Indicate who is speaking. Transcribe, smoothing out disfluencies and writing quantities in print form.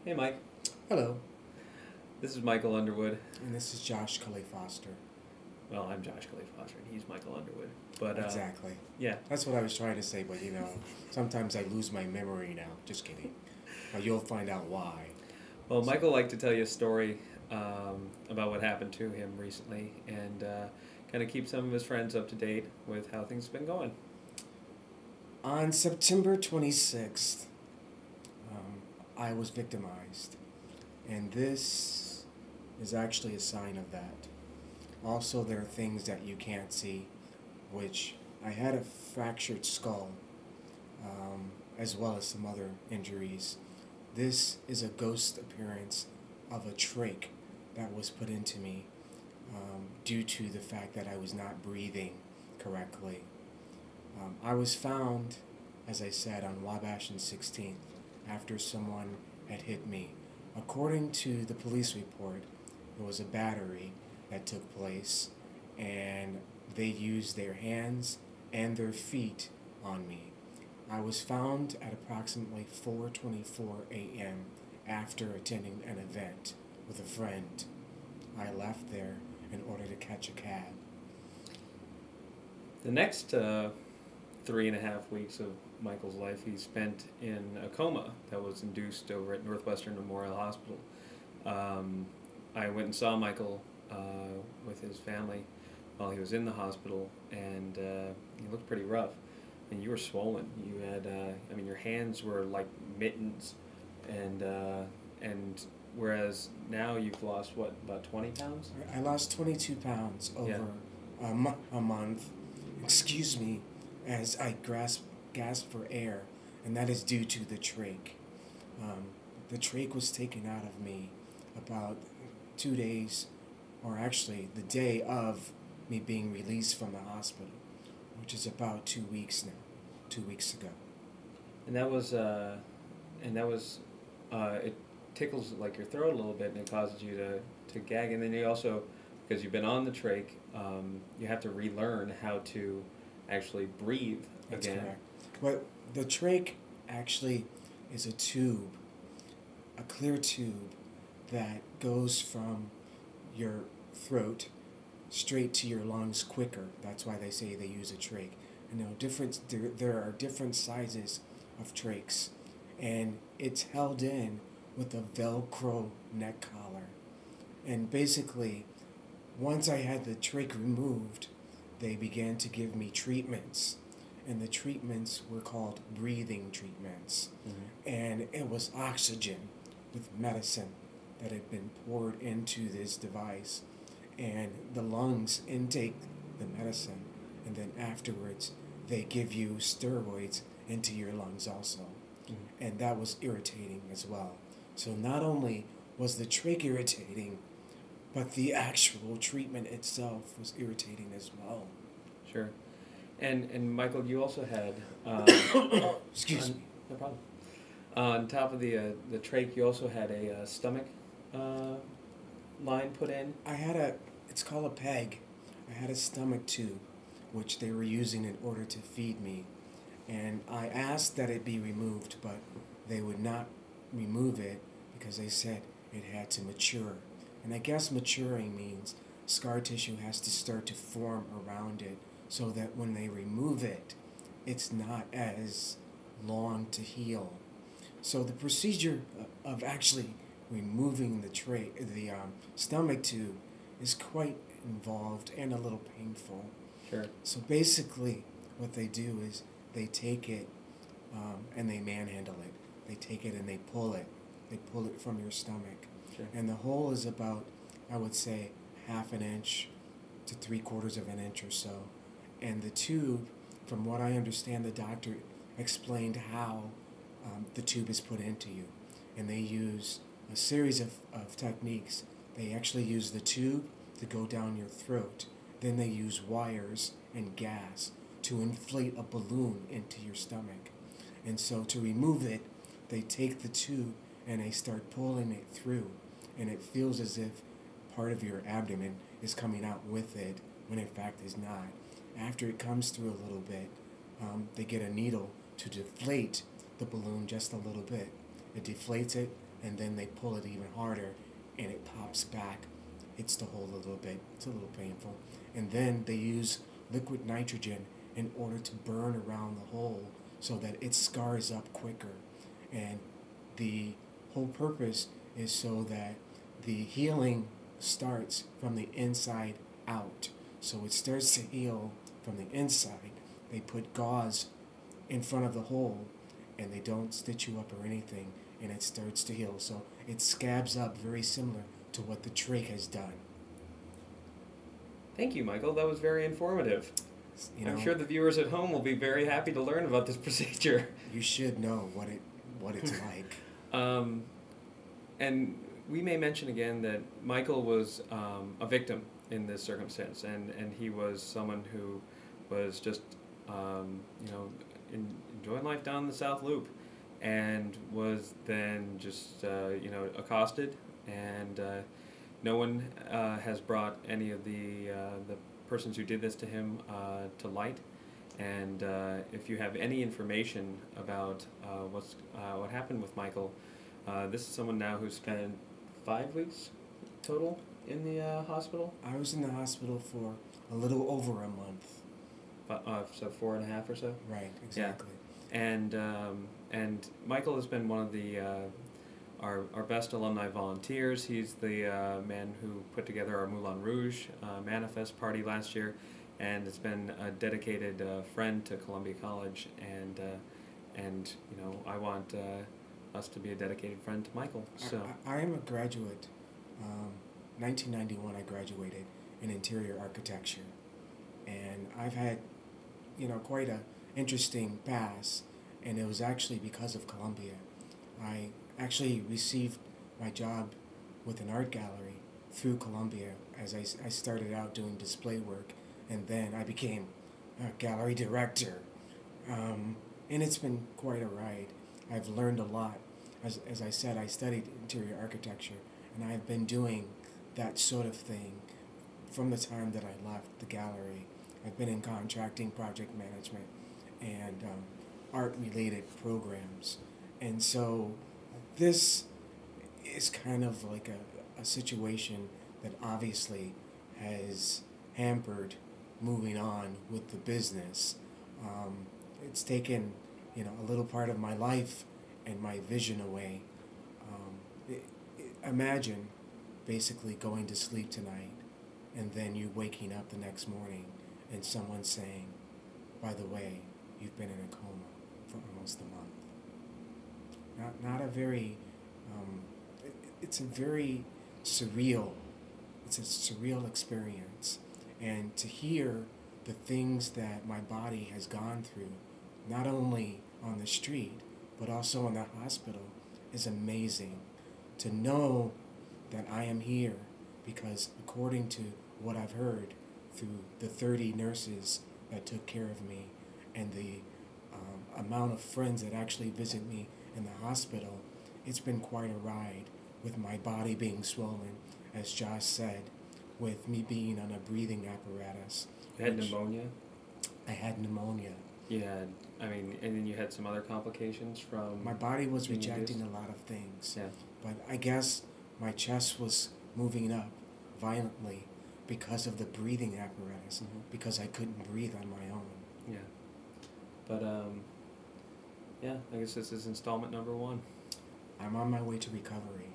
Speaker 1: Hey, Mike.
Speaker 2: Hello,
Speaker 1: This is Michael Underwood.
Speaker 2: and this is Josh Cully Foster.
Speaker 1: Well, I'm Josh Clay Foster, and he's Michael Underwood. But
Speaker 2: Exactly.
Speaker 1: yeah,
Speaker 2: That's what I was trying to say, but sometimes I lose my memory now. Just kidding. You'll find out why.
Speaker 1: well, Michael liked to tell you a story about what happened to him recently, and kind of keep some of his friends up to date with how things have been going.
Speaker 2: On September 26th, I was victimized, and this is actually a sign of that. Also, there are things that you can't see, which I had a fractured skull, as well as some other injuries. This is a ghost appearance of a trach that was put into me due to the fact that I was not breathing correctly. I was found, as I said, on Wabash and 16th after someone had hit me. According to the police report, it was a battery that took place, and they used their hands and their feet on me. I was found at approximately 4:24 a.m. after attending an event with a friend. I left there in order to catch a cab.
Speaker 1: The next 3.5 weeks of Michael's life he spent in a coma that was induced over at Northwestern Memorial Hospital. I went and saw Michael with his family while he was in the hospital, and he looked pretty rough. And you were swollen. You had, your hands were like mittens, and whereas now you've lost what, about 20 pounds?
Speaker 2: I lost 22 pounds over
Speaker 1: Yeah.
Speaker 2: a month, excuse me, as I gasped for air, and that is due to the trach. The trach was taken out of me about 2 days, or actually the day of me being released from the hospital, which is about 2 weeks now, 2 weeks ago.
Speaker 1: And it tickles like your throat a little bit, and it causes you to gag. And then you also, because you've been on the trach, you have to relearn how to actually breathe
Speaker 2: That's
Speaker 1: again.
Speaker 2: correct. But the trach actually is a tube, a clear tube that goes from your throat straight to your lungs quicker. That's why they say they use a trach. There are different sizes of trachs, and it's held in with a Velcro neck collar. And basically, once I had the trach removed, they began to give me treatments. And the treatments were called breathing treatments.
Speaker 1: Mm-hmm.
Speaker 2: And it was oxygen with medicine that had been poured into this device. And the lungs intake the medicine, and then afterwards they give you steroids into your lungs also.
Speaker 1: Mm-hmm.
Speaker 2: And that was irritating as well. So not only was the trach irritating, but the actual treatment itself was irritating as well.
Speaker 1: Sure. And Michael, you also had
Speaker 2: Excuse me.
Speaker 1: no problem. On top of the trach, you also had a stomach line put in.
Speaker 2: It's called a peg. I had a stomach tube, which they were using in order to feed me. And I asked that it be removed, but they would not remove it because they said it had to mature. And I guess maturing means scar tissue has to start to form around it so that when they remove it, it's not as long to heal. So the procedure of actually removing the stomach tube is quite involved and a little painful.
Speaker 1: Sure.
Speaker 2: So basically, what they do is they take it and they manhandle it. They take it and they pull it. They pull it from your stomach.
Speaker 1: Sure.
Speaker 2: And the hole is about, I would say, 1/2 inch to 3/4 of an inch or so. And the tube, from what I understand, the doctor explained how the tube is put into you. And they use a series of techniques. They actually use the tube to go down your throat. Then they use wires and gas to inflate a balloon into your stomach. And so to remove it, they take the tube and they start pulling it through. And it feels as if part of your abdomen is coming out with it, when in fact it's not. After it comes through a little bit, they get a needle to deflate the balloon just a little bit. It deflates it, and then they pull it even harder, and it pops back. Hits the hole a little bit. It's a little painful. And then they use liquid nitrogen in order to burn around the hole so that it scars up quicker. And the whole purpose is so that the healing starts from the inside out. So it starts to heal from the inside. They put gauze in front of the hole, and they don't stitch you up or anything, and it starts to heal. So it scabs up very similar to what the trach has done.
Speaker 1: Thank you, Michael. That was very informative. I'm sure the viewers at home will be very happy to learn about this procedure.
Speaker 2: You should know what it's like.
Speaker 1: And we may mention again that Michael was a victim in this circumstance, and he was someone who was just enjoying life down the South Loop, and was then just accosted, and no one has brought any of the persons who did this to him to light. And if you have any information about what happened with Michael, this is someone now who spent 5 weeks total in the hospital.
Speaker 2: I was in the hospital for a little over a month.
Speaker 1: So 4.5 or so.
Speaker 2: Right, exactly.
Speaker 1: Yeah. And Michael has been one of the our best alumni volunteers. He's the man who put together our Moulin Rouge manifest party last year, and has been a dedicated friend to Columbia College. And I want us to be a dedicated friend to Michael. So
Speaker 2: I am a graduate. 1991, I graduated in interior architecture, and I've had quite a interesting past, and it was actually because of Columbia. I actually received my job with an art gallery through Columbia, as I started out doing display work, and then I became a gallery director. And it's been quite a ride. I've learned a lot. As I said, I studied interior architecture, and I've been doing that sort of thing from the time that I left the gallery. I've been in contracting, project management, and art-related programs. And so this is kind of like a situation that obviously has hampered moving on with the business. It's taken a little part of my life and my vision away. Imagine basically going to sleep tonight, and then you waking up the next morning and someone saying, by the way, you've been in a coma for almost a month. Not a very, it's a very surreal, it's a surreal experience. And to hear the things that my body has gone through, not only on the street, but also in the hospital, is amazing. To know that I am here because, according to what I've heard through the 30 nurses that took care of me, and the amount of friends that actually visit me in the hospital, it's been quite a ride, with my body being swollen, as Josh said, with me being on a breathing apparatus.
Speaker 1: You had pneumonia?
Speaker 2: I had pneumonia.
Speaker 1: Yeah, and then you had some other complications from...
Speaker 2: My body was rejecting a lot of things.
Speaker 1: Yeah.
Speaker 2: But I guess my chest was moving up violently because of the breathing apparatus, because I couldn't breathe on my own.
Speaker 1: Yeah. But, I guess this is installment number 1.
Speaker 2: I'm on my way to recovery.